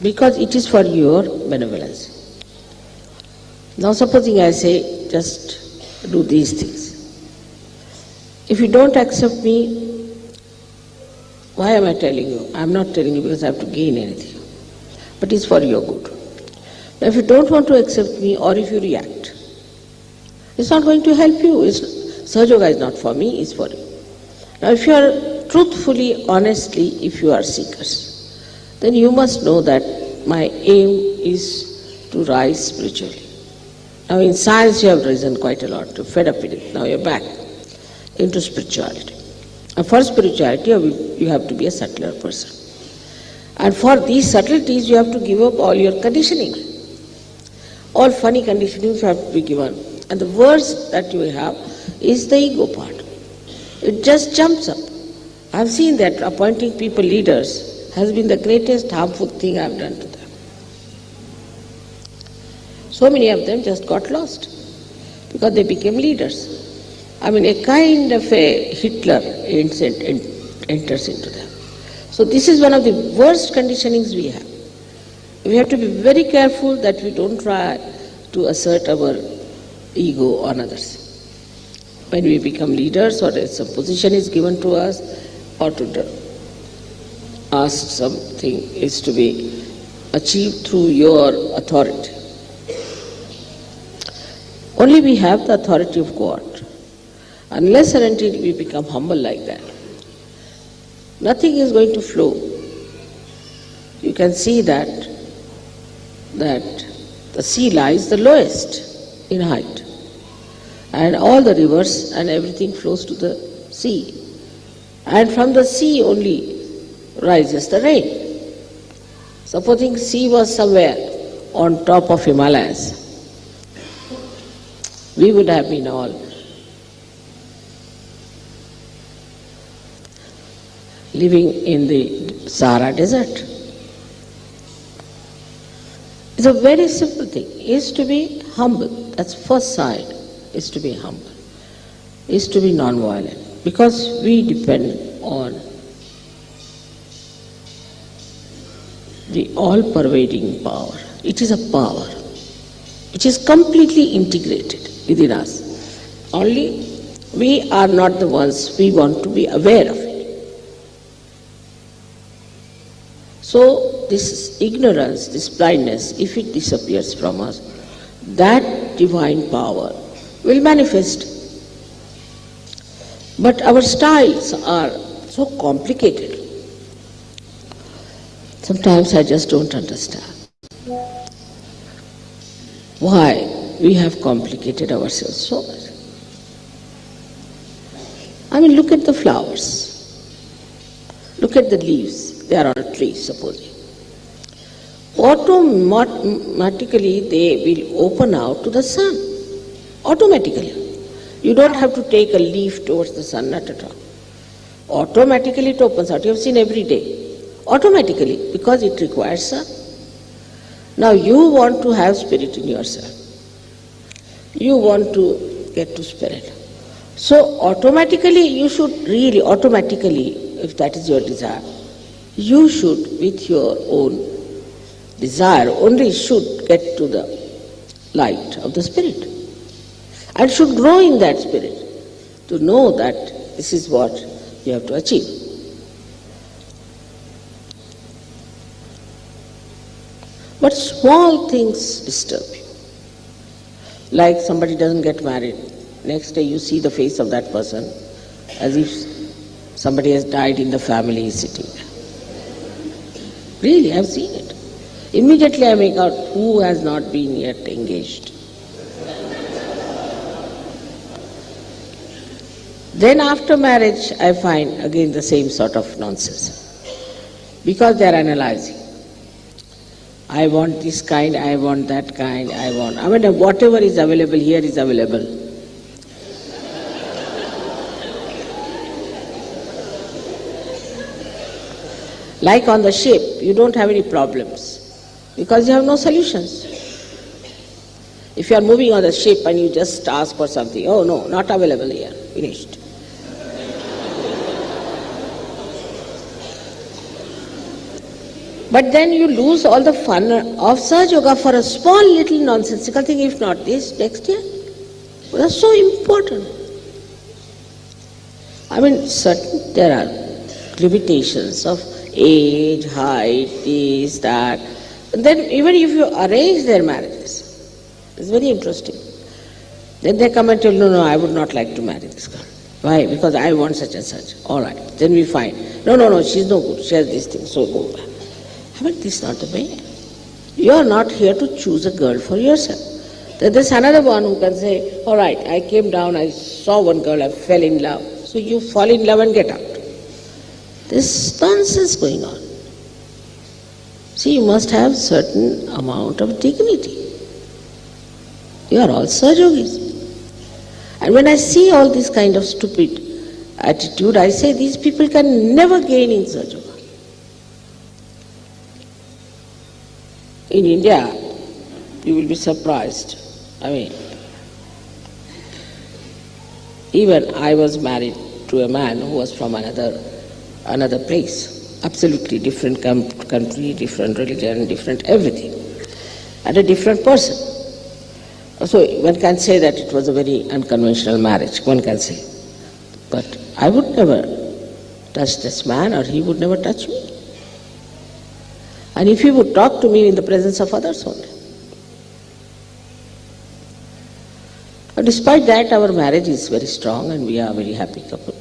because it is for your benevolence. Now supposing I say, just do these things. If you don't accept me, why am I telling you? I am not telling you because I have to gain anything. But it's for your good. Now if you don't want to accept me, or if you react, it's not going to help you. Sahaja Yoga is not for me, it's for you. Now if you are truthfully, honestly, if you are seekers, then you must know that my aim is to rise spiritually. Now in science you have risen quite a lot, you fed up with it, now you're back into spirituality. And for spirituality you have to be a subtler person. And for these subtleties you have to give up all your conditioning. All funny conditionings have to be given. And the worst that you have is the ego part. It just jumps up. I've seen that appointing people leaders has been the greatest harmful thing I've done to them. So many of them just got lost because they became leaders. I mean, a kind of a Hitler enters into them. So this is one of the worst conditionings we have. We have to be very careful that we don't try to assert our ego on others. When we become leaders, or some position is given to us, or to ask something is to be achieved through your authority. Only we have the authority of God. Unless and until we become humble like that, nothing is going to flow. You can see that the sea lies the lowest in height, and all the rivers and everything flows to the sea. And from the sea only rises the rain. Supposing sea was somewhere on top of Himalayas, we would have been all living in the Sahara desert. It's a very simple thing, is to be humble. That's first side, is to be humble, is to be non-violent. because we depend on the all-pervading power. It is a power which is completely integrated within us. Only we are not the ones, we want to be aware of it. So this ignorance, this blindness, if it disappears from us, that divine power will manifest. But our styles are so complicated. Sometimes I just don't understand why we have complicated ourselves so much. I mean, look at the flowers. Look at the leaves. They are on a tree, supposing. Automatically they will open out to the sun. Automatically. You don't have to take a leaf towards the sun, not at all. Automatically it opens out. You have seen every day. Automatically, because it requires sun. Now you want to have spirit in yourself. You want to get to spirit. So automatically you should really, if that is your desire, you should with your own desire only should get to the light of the spirit. And should grow in that spirit to know that this is what you have to achieve. But small things disturb you. Like somebody doesn't get married. Next day you see the face of that person as if somebody has died in the family sitting there. Really, I've seen it. Immediately I make out who has not been yet engaged. Then after marriage I find again the same sort of nonsense. Because they are analyzing. I want this kind, I want that kind, I mean whatever is available here is available. Like on the ship, you don't have any problems because you have no solutions. If you are moving on the ship and you just ask for something, oh no, not available here, finished. But then you lose all the fun of Sahaja Yoga for a small little nonsensical thing, if not this, next year. Well, that's so important. I mean, there are limitations of age, height, this, that. And then even if you arrange their marriages, it's very interesting. Then they come and tell, no, I would not like to marry this girl. Why? Because I want such and such. All right. Then we find, no, she's no good. She has this thing, so go back. But this is not the way. You are not here to choose a girl for yourself. Then there's another one who can say, all right, I came down, I saw one girl, I fell in love. So you fall in love and get out. There's nonsense going on. See, you must have certain amount of dignity. You are all Sahaja Yogis. And when I see all this kind of stupid attitude, I say these people can never gain in Sahaja Yoga. In India, you will be surprised. I mean, even I was married to a man who was from another place, absolutely different country, different religion, different everything, and a different person. So one can say that it was a very unconventional marriage, one can say. But I would never touch this man or he would never touch me. And if he would talk to me in the presence of others only. But despite that, our marriage is very strong and we are a very happy couple.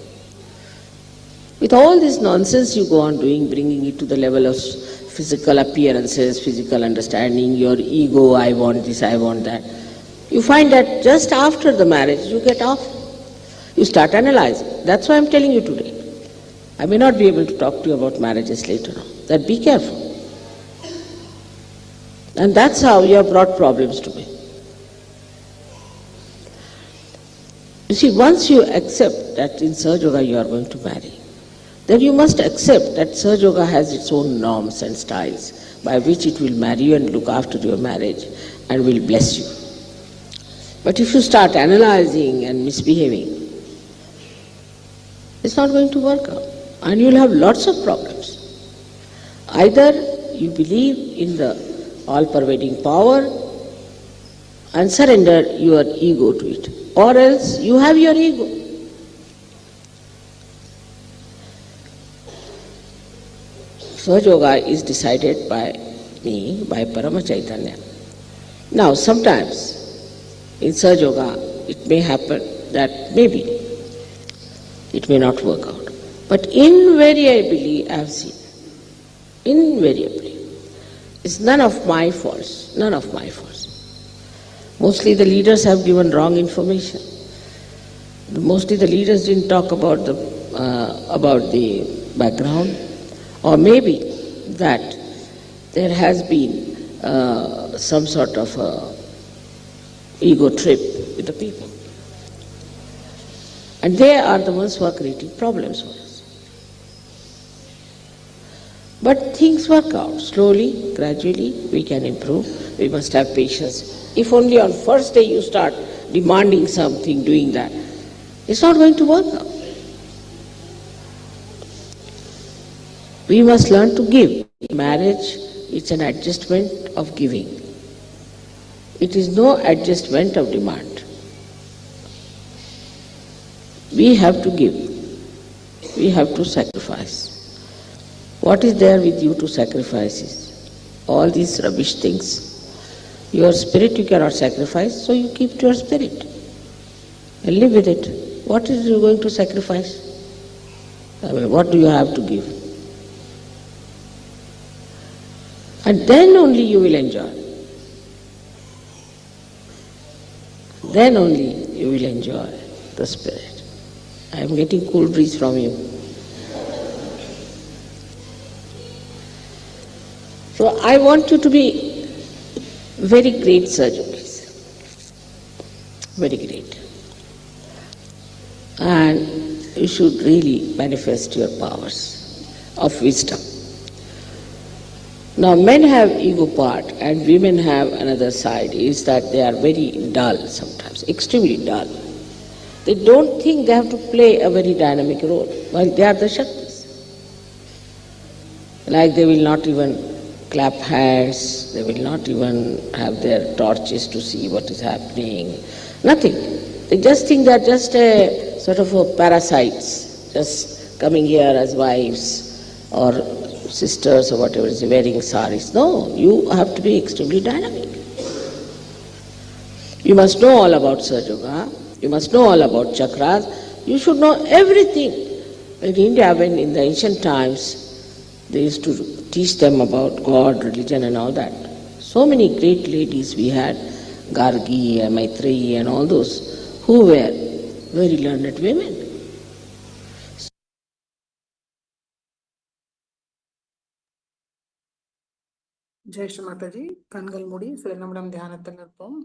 With all this nonsense you go on doing, bringing it to the level of physical appearances, physical understanding, your ego, I want this, I want that. You find that just after the marriage you get off. You start analyzing. That's why I'm telling you today. I may not be able to talk to you about marriages later on. That be careful. And that's how you have brought problems to me. You see, once you accept that in Sahaja Yoga you are going to marry, then you must accept that Sahaja Yoga has its own norms and styles by which it will marry you and look after your marriage and will bless you. But if you start analyzing and misbehaving, It's not going to work out. And you'll have lots of problems. Either you believe in the all-pervading power and surrender your ego to it, or else you have your ego. Sahaja Yoga is decided by me, by Parama Chaitanya. Now, sometimes in Sahaja Yoga, it may happen that maybe it may not work out. But invariably, I have seen, invariably, it's none of my faults, none of my faults. Mostly the leaders have given wrong information. Mostly the leaders didn't talk about the background, or maybe that there has been some sort of ego trip with the people. And they are the ones who are creating problems for us. But things work out. Slowly, gradually, we can improve. We must have patience. If only on first day you start demanding something, doing that, it's not going to work out. We must learn to give. Marriage, it's an adjustment of giving. It is no adjustment of demand. We have to give. We have to sacrifice. What is there with you to sacrifice is all these rubbish things. Your spirit you cannot sacrifice, so you keep to your spirit and live with it. What is you going to sacrifice? I mean, what do you have to give? And then only you will enjoy. Then only you will enjoy the spirit. I am getting cool breeze from you. So I want you to be very great surgeons, very great. And you should really manifest your powers of wisdom. Now men have ego part and women have another side, is that they are very dull sometimes, extremely dull. They don't think they have to play a very dynamic role, while they are the Shaktis. Like they will not even clap hands, they will not even have their torches to see what is happening, nothing. They just think they are just a sort of a parasites, just coming here as wives or sisters or whatever, is wearing saris. No, you have to be extremely dynamic. You must know all about Sahaja Yoga, you must know all about chakras, you should know everything. In India, when in the ancient times, they used to teach them about God, religion and all that. So many great ladies we had, Gargi and Maitreyi and all those, who were very learned women. Jai Sri Mataji. கண்கள் மூடி சில நிமிடம் தியானத்தில் நிற்போம்.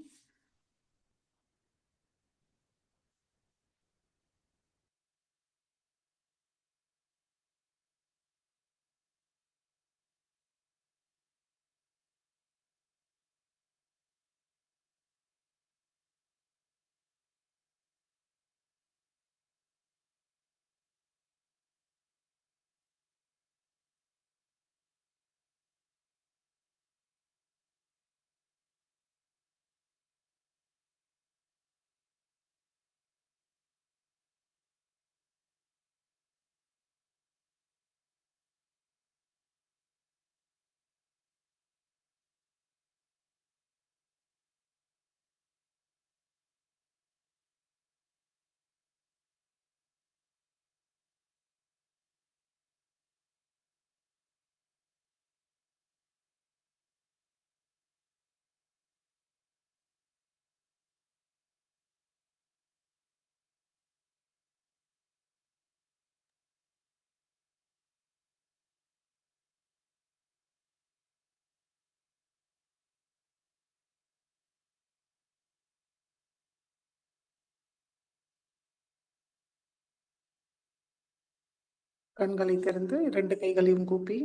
கண்களை திறந்து இரண்டு கைகளையும் கூப்பி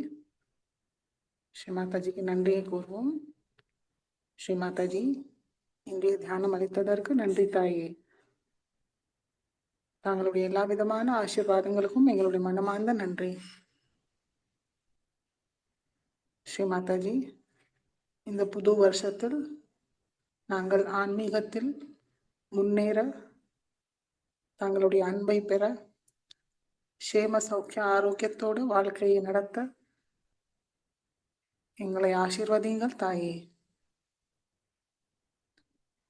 ஸ்ரீ மாதாஜிக்கு நன்றியை கூறுவோம். ஸ்ரீ மாதாஜி, இன்றைய தியானம் அளித்ததற்கு நன்றி தாயே. தங்களுடைய எல்லா விதமான ஆசீர்வாதங்களுக்கும் எங்களுடைய மனமார்ந்த நன்றி. ஸ்ரீ மாதாஜி, இந்த புது வருஷத்தில் நாங்கள் ஆன்மீகத்தில் முன்னேற, தங்களுடைய அன்பை பெற, சேம சௌக்கிய ஆரோக்கியத்தோடு வாழ்க்கையை நடத்த எங்களை ஆசீர்வதிங்கள் தாயே.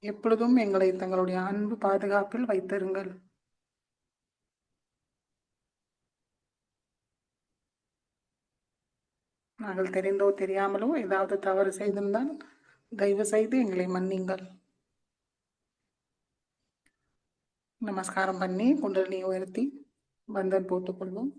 எப்பொழுதும் எங்களை தங்களுடைய அன்பு பாதுகாப்பில் வைத்திருங்கள். நாங்கள் தெரிந்தோ தெரியாமலோ ஏதாவது தவறு செய்திருந்தால் தயவு செய்து எங்களை மன்னிங்கள். நமஸ்காரம் பண்ணி குண்டலினி உயர்த்தி பந்தன் போட்டுக்கொள்வோம்.